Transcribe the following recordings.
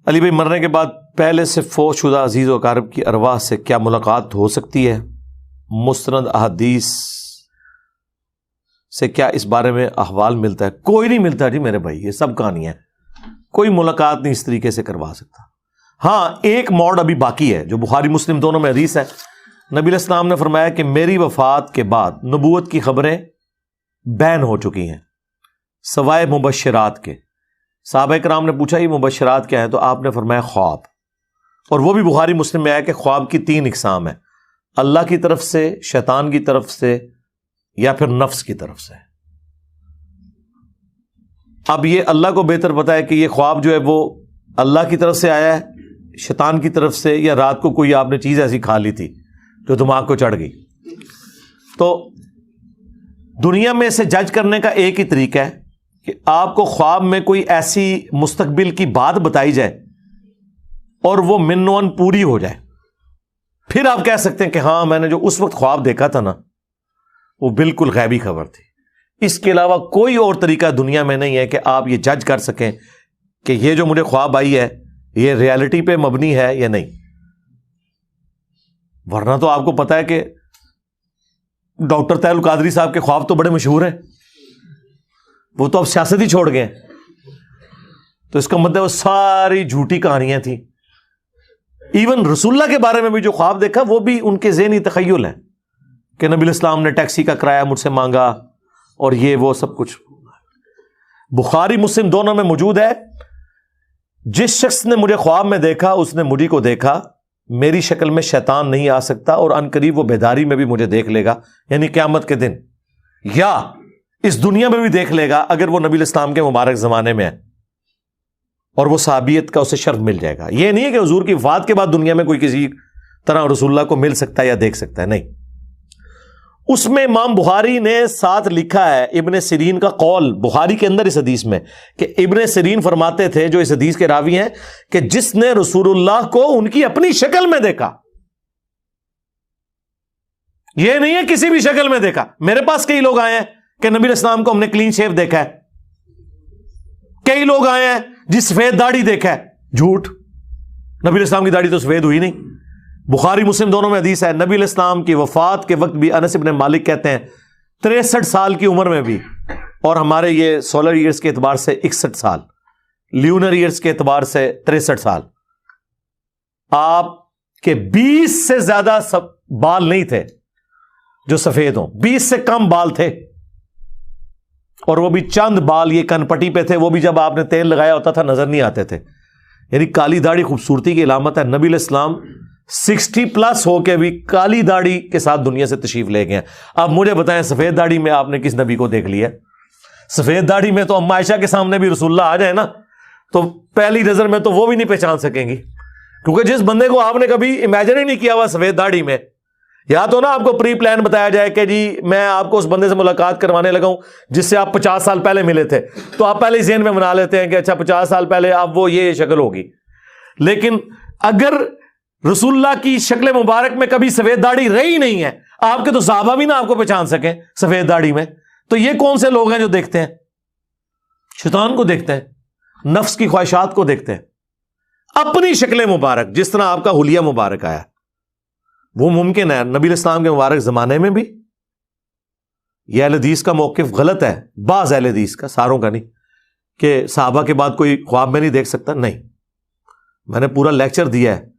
علی بھائی مرنے کے بعد پہلے سے فوت شدہ عزیز و اقارب کی ارواح سے کیا ملاقات ہو سکتی ہے؟ مستند احادیث سے کیا اس بارے میں احوال ملتا ہے؟ کوئی نہیں ملتا جی میرے بھائی، یہ سب کہانیاں ہیں، کوئی ملاقات نہیں اس طریقے سے کروا سکتا۔ ہاں ایک موڈ ابھی باقی ہے جو بخاری مسلم دونوں میں حدیث ہے، نبی علیہ السلام نے فرمایا کہ میری وفات کے بعد نبوت کی خبریں بین ہو چکی ہیں سوائے مبشرات کے۔ صحابہ کرام نے پوچھا یہ مبشرات کیا ہیں؟ تو آپ نے فرمایا خواب، اور وہ بھی بخاری مسلم میں آیا کہ خواب کی 3 اقسام ہیں، اللہ کی طرف سے، شیطان کی طرف سے، یا پھر نفس کی طرف سے۔ اب یہ اللہ کو بہتر پتا ہے کہ یہ خواب جو ہے وہ اللہ کی طرف سے آیا ہے، شیطان کی طرف سے، یا رات کو کوئی آپ نے چیز ایسی کھا لی تھی جو دماغ کو چڑھ گئی۔ تو دنیا میں اسے جج کرنے کا ایک ہی طریقہ ہے کہ آپ کو خواب میں کوئی ایسی مستقبل کی بات بتائی جائے اور وہ من و عن پوری ہو جائے، پھر آپ کہہ سکتے ہیں کہ ہاں میں نے جو اس وقت خواب دیکھا تھا نا وہ بالکل غیبی خبر تھی۔ اس کے علاوہ کوئی اور طریقہ دنیا میں نہیں ہے کہ آپ یہ جج کر سکیں کہ یہ جو مجھے خواب آئی ہے یہ ریالٹی پہ مبنی ہے یا نہیں۔ ورنہ تو آپ کو پتا ہے کہ ڈاکٹر طاہر القادری صاحب کے خواب تو بڑے مشہور ہیں، وہ تو اب سیاست ہی چھوڑ گئے ہیں، تو اس کا مطلب وہ ساری جھوٹی کہانیاں تھیں۔ ایون رسول اللہ کے بارے میں بھی جو خواب دیکھا وہ بھی ان کے ذہنی تخیل ہے کہ نبی علیہ السلام نے ٹیکسی کا کرایہ مجھ سے مانگا اور یہ وہ سب کچھ۔ بخاری مسلم دونوں میں موجود ہے، جس شخص نے مجھے خواب میں دیکھا اس نے مجھے کو دیکھا، میری شکل میں شیطان نہیں آ سکتا، اور ان قریب وہ بیداری میں بھی مجھے دیکھ لے گا، یعنی قیامت کے دن، یا اس دنیا میں بھی دیکھ لے گا اگر وہ نبی علیہ السلام کے مبارک زمانے میں ہے، اور وہ صحابیت کا اسے شرف مل جائے گا۔ یہ نہیں ہے کہ حضور کی وفات کے بعد دنیا میں کوئی کسی طرح رسول اللہ کو مل سکتا ہے یا دیکھ سکتا ہے، نہیں۔ اس میں امام بخاری نے ساتھ لکھا ہے ابن سیرین کا قول بخاری کے اندر اس حدیث میں، کہ ابن سیرین فرماتے تھے جو اس حدیث کے راوی ہیں کہ جس نے رسول اللہ کو ان کی اپنی شکل میں دیکھا، یہ نہیں ہے کسی بھی شکل میں دیکھا۔ میرے پاس کئی لوگ آئے ہیں کہ نبی علیہ السلام کو ہم نے کلین شیو دیکھا ہے، کئی لوگ آئے ہیں جس سفید داڑھی دیکھا ہے، جھوٹ، نبی علیہ السلام کی داڑھی تو سفید ہوئی نہیں۔ بخاری مسلم دونوں میں حدیث ہے، نبی علیہ السلام کی وفات کے وقت بھی انس ابن مالک کہتے ہیں 63 سال کی عمر میں بھی، اور ہمارے یہ سولر ایئرز کے اعتبار سے 61 سال، لیونر ایئرز کے اعتبار سے 63 سال، آپ کے 20 سے زیادہ بال نہیں تھے جو سفید ہوں، 20 سے کم بال تھے، اور وہ بھی چند بال یہ کن پٹی پہ تھے، وہ بھی جب آپ نے تیل لگایا ہوتا تھا نظر نہیں آتے تھے۔ یعنی کالی داڑھی خوبصورتی کی علامت ہے۔ نبی علیہ السلام 60+ ہو کے بھی کالی داڑھی کے ساتھ دنیا سے تشریف لے گئے ہیں۔ اب مجھے بتائیں سفید داڑھی میں آپ نے کس نبی کو دیکھ لیا؟ سفید داڑھی میں تو اما عائشہ کے سامنے بھی رسول اللہ آ جائے نا تو پہلی نظر میں تو وہ بھی نہیں پہچان سکیں گی، کیونکہ جس بندے کو آپ نے کبھی امیجن ہی نہیں کیا ہوا سفید داڑھی میں، یا تو نا آپ کو پری پلان بتایا جائے کہ جی میں آپ کو اس بندے سے ملاقات کروانے لگا ہوں جس سے آپ 50 سال پہلے ملے تھے، تو آپ پہلے ذہن میں بنا لیتے ہیں کہ اچھا 50 سال پہلے آپ وہ یہ شکل ہوگی۔ لیکن اگر رسول اللہ کی شکل مبارک میں کبھی سفید داڑھی رہی نہیں ہے، آپ کے تو صحابہ بھی نہ آپ کو پہچان سکیں سفید داڑھی میں، تو یہ کون سے لوگ ہیں جو دیکھتے ہیں؟ شیطان کو دیکھتے ہیں، نفس کی خواہشات کو دیکھتے ہیں، اپنی شکل مبارک جس طرح آپ کا حلیہ مبارک آیا وہ ممکن ہے نبی علیہ السلام کے مبارک زمانے میں بھی۔ یہ اہل حدیث کا موقف غلط ہے، بعض اہل حدیث کا، ساروں کا نہیں، کہ صحابہ کے بعد کوئی خواب میں نہیں دیکھ سکتا۔ نہیں، میں نے پورا لیکچر دیا ہے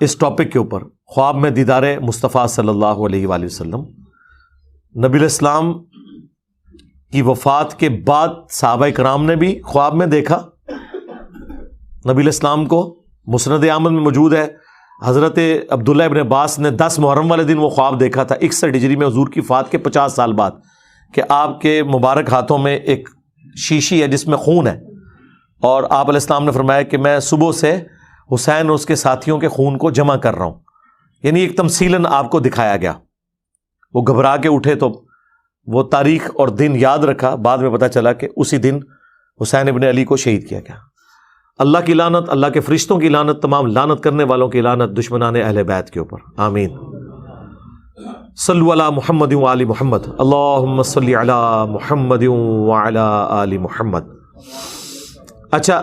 اس ٹاپک کے اوپر، خواب میں دیدار مصطفیٰ صلی اللہ علیہ وآلہ وسلم۔ نبی علیہ السلام کی وفات کے بعد صحابہ کرام نے بھی خواب میں دیکھا نبی علیہ السلام کو۔ مسند احمد میں موجود ہے، حضرت عبداللہ ابن عباس نے 10 محرم والے دن وہ خواب دیکھا تھا 61 ہجری میں حضور کی وفات کے 50 سال بعد، کہ آپ کے مبارک ہاتھوں میں ایک شیشی ہے جس میں خون ہے، اور آپ علیہ السلام نے فرمایا کہ میں صبح سے حسین اور اس کے ساتھیوں کے خون کو جمع کر رہا ہوں، یعنی ایک تمثیلاً آپ کو دکھایا گیا۔ وہ گھبرا کے اٹھے تو وہ تاریخ اور دن یاد رکھا، بعد میں پتہ چلا کہ اسی دن حسین ابن علی کو شہید کیا گیا۔ اللہ کی لعنت، اللہ کے فرشتوں کی لعنت، تمام لعنت کرنے والوں کی لعنت دشمنان اہل بیت کے اوپر، آمین۔ صلو علی محمد و آل محمد، اللہم صلی علی محمد و علی آل محمد۔ اچھا،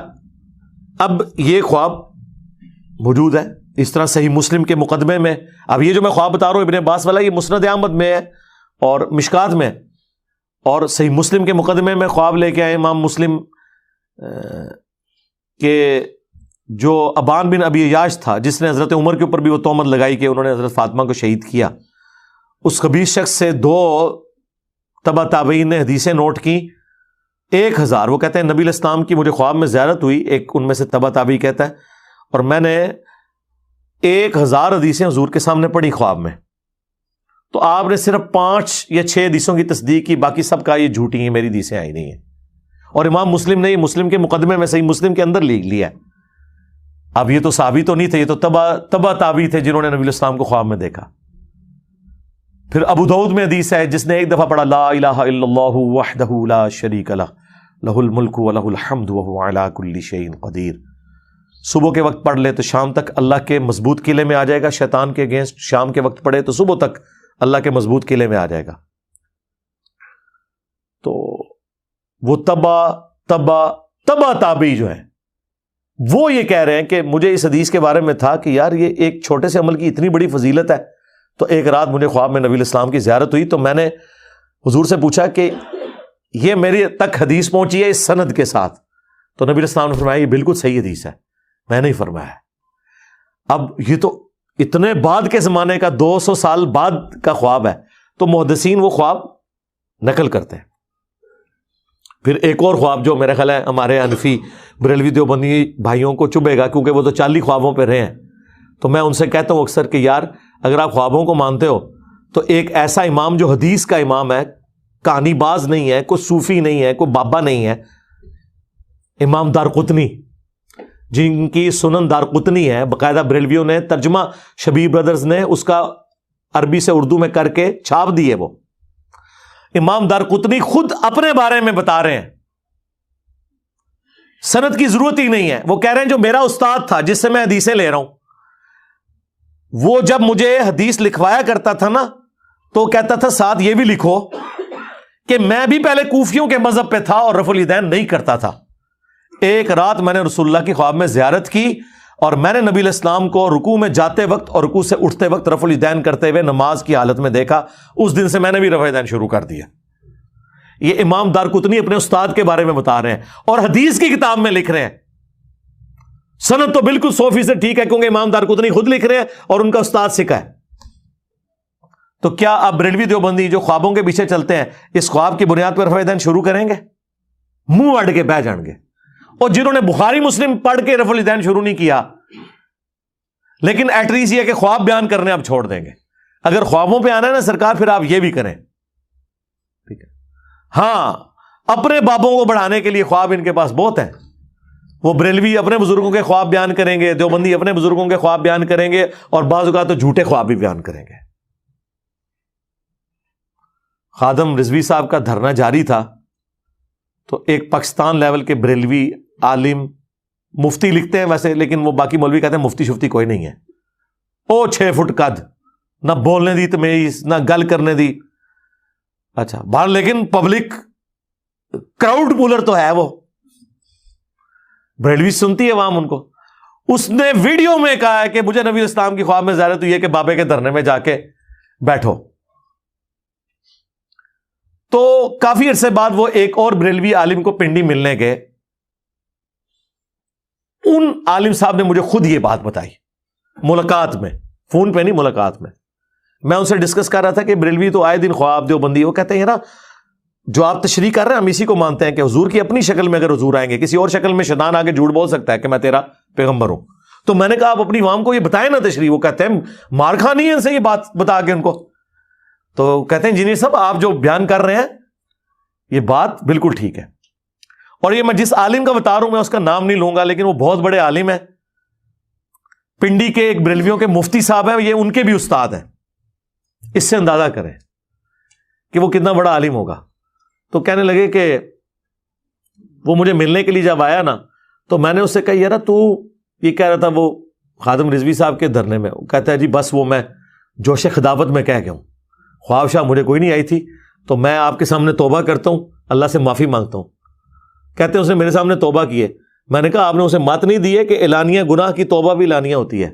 اب یہ خواب موجود ہے اس طرح صحیح مسلم کے مقدمے میں. اب یہ جو میں خواب بتا رہا ہوں ابن عباس والا، یہ مسند احمد میں ہے اور مشکات میں، اور صحیح مسلم کے مقدمے میں خواب لے کے آئے امام مسلم کہ جو ابان بن ابی عیاش تھا، جس نے حضرت عمر کے اوپر بھی وہ تہمت لگائی کہ انہوں نے حضرت فاطمہ کو شہید کیا، اس خبیث شخص سے 2 تبع تابعین نے حدیثیں نوٹ کی 1000. وہ کہتے ہیں نبی علیہ السلام کی مجھے خواب میں زیارت ہوئی، ایک ان میں سے تبع تابعی کہتا ہے، اور میں نے 1000 حدیثیں حضور کے سامنے پڑھی خواب میں. تو آپ نے صرف 5 یا 6 حدیثوں کی تصدیق کی، باقی سب کا یہ جھوٹی ہیں، میری حدیثیں آئی نہیں ہیں. اور امام مسلم نے یہ مسلم کے مقدمے میں صحیح مسلم کے اندر لکھ لیا. اب یہ تو صحابی تو نہیں تھے، یہ تو تبع تابعی تھے جنہوں نے نبی علیہ السلام کو خواب میں دیکھا. پھر ابو داؤد میں حدیث ہے جس نے ایک دفعہ پڑھا لا الہ الا اللہ وحدہ لا شریک لہ لہ الملک ولہ الحمد وہو علی کل شیء قدیر. صبح کے وقت پڑھ لے تو شام تک اللہ کے مضبوط قلعے میں آ جائے گا شیطان کے اگینسٹ، شام کے وقت پڑھے تو صبح تک اللہ کے مضبوط قلعے میں آ جائے گا. تو وہ تبع تابعی جو ہے وہ یہ کہہ رہے ہیں کہ مجھے اس حدیث کے بارے میں تھا کہ یار یہ ایک چھوٹے سے عمل کی اتنی بڑی فضیلت ہے. تو ایک رات مجھے خواب میں نبی علیہ السلام کی زیارت ہوئی، تو میں نے حضور سے پوچھا کہ یہ میرے تک حدیث پہنچی ہے اس سند کے ساتھ، تو نبی علیہ السلام نے فرمایا یہ بالکل صحیح حدیث ہے، میں نہیں فرمایا. اب یہ تو اتنے بعد کے زمانے کا 200 سال بعد کا خواب ہے، تو محدثین وہ خواب نقل کرتے ہیں. پھر ایک اور خواب جو میرا خیال ہے ہمارے حنفی بریلوی دیوبندی بھائیوں کو چبھے گا، کیونکہ وہ تو 40 خوابوں پہ رہے ہیں. تو میں ان سے کہتا ہوں اکثر کہ یار اگر آپ خوابوں کو مانتے ہو تو ایک ایسا امام جو حدیث کا امام ہے، کہانی باز نہیں ہے، کوئی صوفی نہیں ہے، کوئی بابا نہیں ہے، امام دارقطنی جن کی سنن دارقطنی ہے، باقاعدہ بریلویوں نے ترجمہ، شبیر بردرز نے اس کا عربی سے اردو میں کر کے چھاپ دیے. وہ امام دارقطنی خود اپنے بارے میں بتا رہے ہیں، سند کی ضرورت ہی نہیں ہے. وہ کہہ رہے ہیں جو میرا استاد تھا جس سے میں حدیثیں لے رہا ہوں، وہ جب مجھے حدیث لکھوایا کرتا تھا نا تو کہتا تھا ساتھ یہ بھی لکھو کہ میں بھی پہلے کوفیوں کے مذہب پہ تھا اور رفع الیدین نہیں کرتا تھا. ایک رات میں نے رسول اللہ کی خواب میں زیارت کی اور میں نے نبی علیہ السلام کو رکوع میں جاتے وقت اور رکوع سے اٹھتے وقت رفع الیدین کرتے ہوئے نماز کی حالت میں دیکھا. اس دن سے میں نے بھی رفع الیدین شروع کر دیا. یہ امام دارقطنی اپنے استاد کے بارے میں بتا رہے ہیں اور حدیث کی کتاب میں لکھ رہے ہیں. سند تو بالکل 100% ٹھیک ہے کیونکہ امام دارقطنی خود لکھ رہے ہیں اور ان کا استاد سکھا ہے. تو کیا اب بریلوی دیوبندی جو خوابوں کے پیچھے چلتے ہیں اس خواب کی بنیاد پر رفع الیدین شروع کریں گے؟ منہ اڑ کے بہ جائیں گے. اور جنہوں نے بخاری مسلم پڑھ کے رفع الیدین شروع نہیں کیا لیکن ایٹ لیسٹ یہ کہ خواب بیان کرنے اب چھوڑ دیں گے. اگر خوابوں پہ آنا ہے نا سرکار پھر آپ یہ بھی کریں. ٹھیک ہے، ہاں اپنے بابوں کو بڑھانے کے لیے خواب ان کے پاس بہت ہیں. وہ بریلوی اپنے بزرگوں کے خواب بیان کریں گے، دیوبندی اپنے بزرگوں کے خواب بیان کریں گے، اور بعض اوقات تو جھوٹے خواب بھی بیان کریں گے. خادم رضوی صاحب کا دھرنا جاری تھا تو ایک پاکستان لیول کے بریلوی عالم، مفتی لکھتے ہیں ویسے لیکن وہ باقی مولوی کہتے ہیں مفتی شفتی کوئی نہیں ہے، او 6 فٹ قد، نہ بولنے دی تمیز نہ گل کرنے دی. اچھا باہر لیکن پبلک کراؤڈ پولر تو ہے. وہ بریلوی سنتی ہے عوام ان کو. اس نے ویڈیو میں کہا ہے کہ مجھے نبی اسلام کی خواب میں زیارت ہوئی ہے کہ بابے کے دھرنے میں جا کے بیٹھو. تو کافی عرصے بعد وہ ایک اور بریلوی عالم کو پنڈی ملنے گئے. ان عالم صاحب نے مجھے خود یہ بات بتائی ملاقات میں، فون پہ نہیں، ملاقات میں. میں ان سے ڈسکس کر رہا تھا کہ بریلوی تو آئے دن خواب دیوبندی، وہ کہتے ہیں نا جو آپ تشریح کر رہے ہیں ہم اسی کو مانتے ہیں کہ حضور کی اپنی شکل میں اگر حضور آئیں گے، کسی اور شکل میں شیطان آگے جھوٹ بول سکتا ہے کہ میں تیرا پیغمبر ہوں. تو میں نے کہا آپ اپنی عوام کو یہ بتائیں نا تشریح. وہ کہتے ہیں مار کھانی ہے ان سے یہ بات بتا کے ان کو. تو کہتے ہیں انجینئر صاحب آپ جو بیان کر رہے ہیں یہ بات بالکل ٹھیک ہے. اور یہ میں جس عالم کا بتا رہا ہوں میں اس کا نام نہیں لوں گا لیکن وہ بہت بڑے عالم ہیں، پنڈی کے ایک بریلویوں کے مفتی صاحب ہیں، یہ ان کے بھی استاد ہیں. اس سے اندازہ کریں کہ وہ کتنا بڑا عالم ہوگا. تو کہنے لگے کہ وہ مجھے ملنے کے لیے جب آیا نا تو میں نے اس سے کہا یار تو یہ کہہ رہا تھا وہ خادم رضوی صاحب کے دھرنے میں. وہ کہتا ہے جی بس وہ میں جوش خداوت میں کہہ گیا ہوں، خواب شاہ مجھے کوئی نہیں آئی تھی، تو میں آپ کے سامنے توبہ کرتا ہوں، اللہ سے معافی مانگتا ہوں. کہتے ہیں اس نے میرے سامنے توبہ کی ہے. میں نے کہا آپ نے اسے مت نہیں دی ہے کہ اعلانیہ گناہ کی توبہ بھی اعلانیہ ہوتی ہے.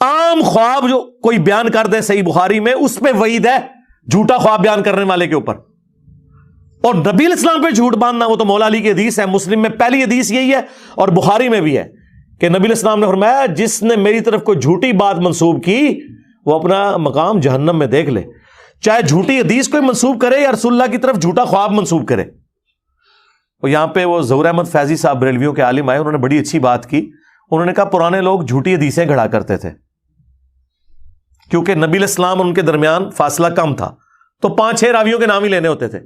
عام خواب جو کوئی بیان کر دے صحیح بخاری میں، اس پہ وعید ہے جھوٹا خواب بیان کرنے والے کے اوپر. اور نبی علیہ السلام پہ جھوٹ باندھنا، وہ تو مولا علی کی حدیث ہے، مسلم میں پہلی حدیث یہی ہے اور بخاری میں بھی ہے کہ نبی علیہ السلام نے فرمایا جس نے میری طرف کوئی جھوٹی بات منسوب کی وہ اپنا مقام جہنم میں دیکھ لے. چاہے جھوٹی حدیث کوئی منسوب کرے یا رسول اللہ کی طرف جھوٹا خواب منسوب کرے. اور یہاں پہ وہ ظہور احمد فیضی صاحب بریلویوں کے عالم آئے، انہوں نے بڑی اچھی بات کی. انہوں نے کہا پرانے لوگ جھوٹی حدیثیں گھڑا کرتے تھے کیونکہ نبی علیہ السلام ان کے درمیان فاصلہ کم تھا، تو 5-6 راویوں کے نام ہی لینے ہوتے تھے.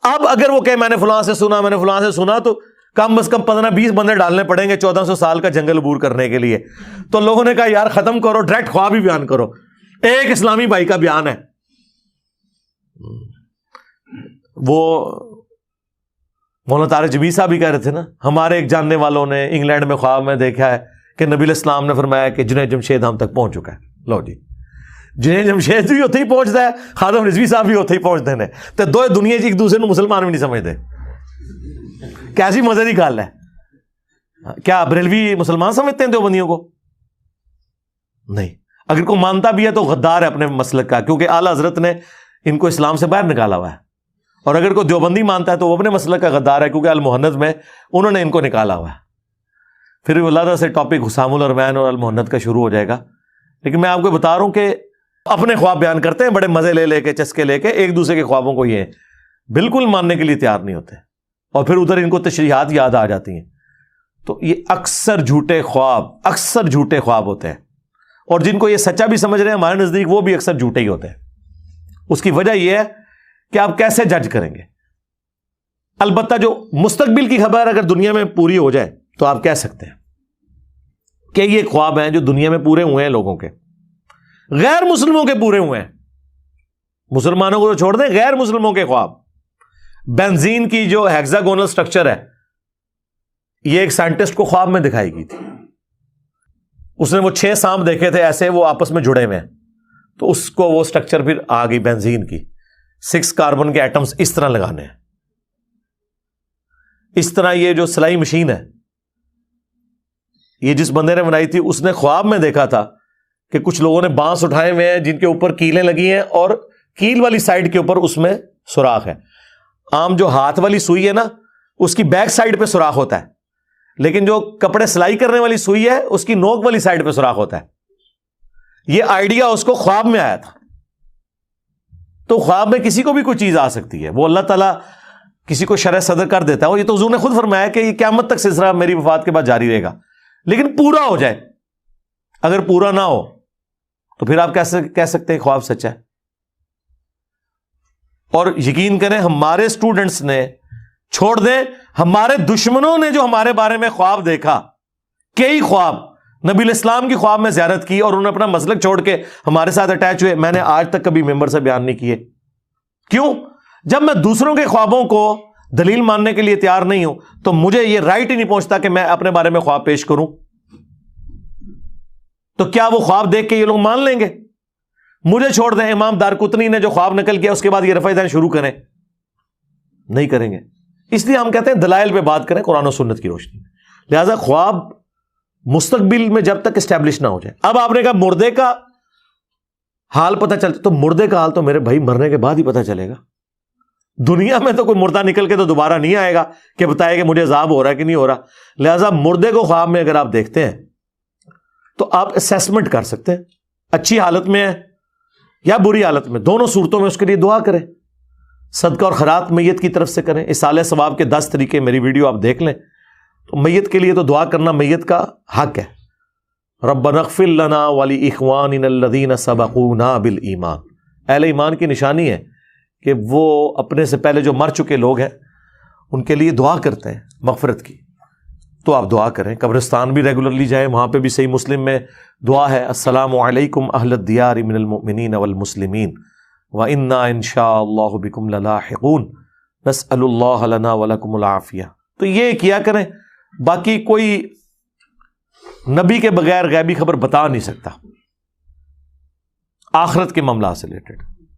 اب اگر وہ کہ میں نے فلاں سے سنا، میں نے فلاں سے سنا، تو کم از کم 15-20 بندے ڈالنے پڑیں گے 1400 سال کا جنگل عبور کرنے کے لیے. تو لوگوں نے کہا یار ختم کرو، ڈائریکٹ خواب ہی بیان کرو. ایک اسلامی بھائی کا بیان ہے، وہ مولانا طارق جبیر صاحب بھی کہہ رہے تھے نا، ہمارے ایک جاننے والوں نے انگلینڈ میں خواب میں دیکھا ہے کہ نبی علیہ السلام نے فرمایا کہ جنید جمشید ہم تک پہنچ چکا ہے. لو جی، جنید جمشید بھی ہوتے ہی پہنچتا ہے، خادم رضوی صاحب بھی ہوتے ہی پہنچتے ہیں. تو دو دنیا ایک دوسرے کو مسلمان بھی نہیں سمجھتے. کیسی مزے کی گل ہے. کیا بریلوی مسلمان سمجھتے ہیں دیوبندیوں کو؟ نہیں. اگر کوئی مانتا بھی ہے تو غدار ہے اپنے مسلک کا، کیونکہ اعلیٰ حضرت نے ان کو اسلام سے باہر نکالا ہوا ہے. اور اگر کوئی دیوبندی مانتا ہے تو وہ اپنے مسلک کا غدار ہے، کیونکہ المحند میں انہوں نے ان کو نکالا ہوا ہے. پھر اللہ سے ٹاپک حسام الارمین اور المحند کا شروع ہو جائے گا. لیکن میں آپ کو بتا رہا ہوں کہ اپنے خواب بیان کرتے ہیں بڑے مزے لے کے چسکے لے کے، ایک دوسرے کے خوابوں کو یہ بالکل ماننے کے لیے تیار نہیں ہوتے، اور پھر ادھر ان کو تشریحات یاد آ جاتی ہیں. تو یہ اکثر جھوٹے خواب ہوتے ہیں، اور جن کو یہ سچا بھی سمجھ رہے ہیں ہمارے نزدیک، وہ بھی اکثر جھوٹے ہی ہوتے ہیں. اس کی وجہ یہ ہے کہ آپ کیسے جج کریں گے. البتہ جو مستقبل کی خبر اگر دنیا میں پوری ہو جائے تو آپ کہہ سکتے ہیں کہ یہ خواب ہیں جو دنیا میں پورے ہوئے ہیں لوگوں کے، غیر مسلموں کے پورے ہوئے ہیں. مسلمانوں کو تو چھوڑ دیں، غیر مسلموں کے خواب. بنزین کی جو ہیگزاگونل سٹرکچر ہے، یہ ایک سائنٹسٹ کو خواب میں دکھائی گئی تھی. اس نے وہ 6 سانپ دیکھے تھے ایسے، وہ آپس میں جڑے ہوئے ہیں، تو اس کو وہ سٹرکچر پھر آ گئی بنزین کی. 6 کاربن کے ایٹمز اس طرح لگانے ہیں. اس طرح یہ جو سلائی مشین ہے، یہ جس بندے نے بنائی تھی، اس نے خواب میں دیکھا تھا کہ کچھ لوگوں نے بانس اٹھائے ہوئے ہیں جن کے اوپر کیلیں لگی ہیں، اور کیل والی سائڈ کے اوپر اس میں سوراخ ہے. عام جو ہاتھ والی سوئی ہے نا، اس کی بیک سائڈ پہ سوراخ ہوتا ہے، لیکن جو کپڑے سلائی کرنے والی سوئی ہے اس کی نوک والی سائڈ پہ سوراخ ہوتا ہے. یہ آئیڈیا اس کو خواب میں آیا تھا. تو خواب میں کسی کو بھی کوئی چیز آ سکتی ہے، وہ اللہ تعالیٰ کسی کو شرح صدر کر دیتا ہے. اور یہ تو حضور نے خود فرمایا کہ یہ قیامت تک سلسلہ میری وفات کے بعد جاری رہے گا، لیکن پورا ہو جائے. اگر پورا نہ ہو تو پھر آپ کیسے کہہ سکتے ہیں خواب سچا ہے؟ اور یقین کریں ہمارے اسٹوڈنٹس نے، چھوڑ دیں ہمارے دشمنوں نے، جو ہمارے بارے میں خواب دیکھا، کئی خواب نبی علیہ السلام کی خواب میں زیارت کی، اور انہوں نے اپنا مسلک چھوڑ کے ہمارے ساتھ اٹیچ ہوئے. میں نے آج تک کبھی ممبر سے بیان نہیں کیے. کیوں؟ جب میں دوسروں کے خوابوں کو دلیل ماننے کے لیے تیار نہیں ہوں تو مجھے یہ رائٹ ہی نہیں پہنچتا کہ میں اپنے بارے میں خواب پیش کروں. تو کیا وہ خواب دیکھ کے یہ لوگ مان لیں گے؟ مجھے چھوڑ دیں امام دارقطنی نے جو خواب نقل کیا اس کے بعد یہ رفع دین شروع کریں؟ نہیں کریں گے. اس لیے ہم کہتے ہیں دلائل پہ بات کریں قرآن و سنت کی روشنی میں. لہذا خواب مستقبل میں جب تک اسٹیبلش نہ ہو جائے. اب آپ نے کہا مردے کا حال پتہ چلتا، تو مردے کا حال تو میرے بھائی مرنے کے بعد ہی پتہ چلے گا. دنیا میں تو کوئی مردہ نکل کے تو دوبارہ نہیں آئے گا کہ بتائے کہ مجھے عذاب ہو رہا ہے کہ نہیں ہو رہا. لہذا مردے کو خواب میں اگر آپ دیکھتے ہیں تو آپ اسیسمنٹ کر سکتے ہیں اچھی حالت میں ہے یا بری حالت میں. دونوں صورتوں میں اس کے لیے دعا کریں. صدقہ اور خیرات میت کی طرف سے کریں. اصالہ ثواب کے 10 طریقے میری ویڈیو آپ دیکھ لیں. تو میت کے لیے تو دعا کرنا میت کا حق ہے. ربنا اغفر لنا ولاخواننا الذین سبقونا بالایمان. اہل ایمان کی نشانی ہے کہ وہ اپنے سے پہلے جو مر چکے لوگ ہیں ان کے لیے دعا کرتے ہیں مغفرت کی. تو آپ دعا کریں. قبرستان بھی ریگولرلی جائیں، وہاں پہ بھی صحیح مسلم میں دعا ہے، السلام علیکم اہل الدیار من المؤمنین والمسلمین وَإِنَّا إِن شَاءَ اللَّهُ بِكُمْ لَلَاحِقُونَ نَسْأَلُ اللَّهَ لَنَا وَلَكُمُ الْعَافِيَةَ. تو یہ کیا کریں. باقی کوئی نبی کے بغیر غیبی خبر بتا نہیں سکتا آخرت کے معاملات سے ریلیٹڈ.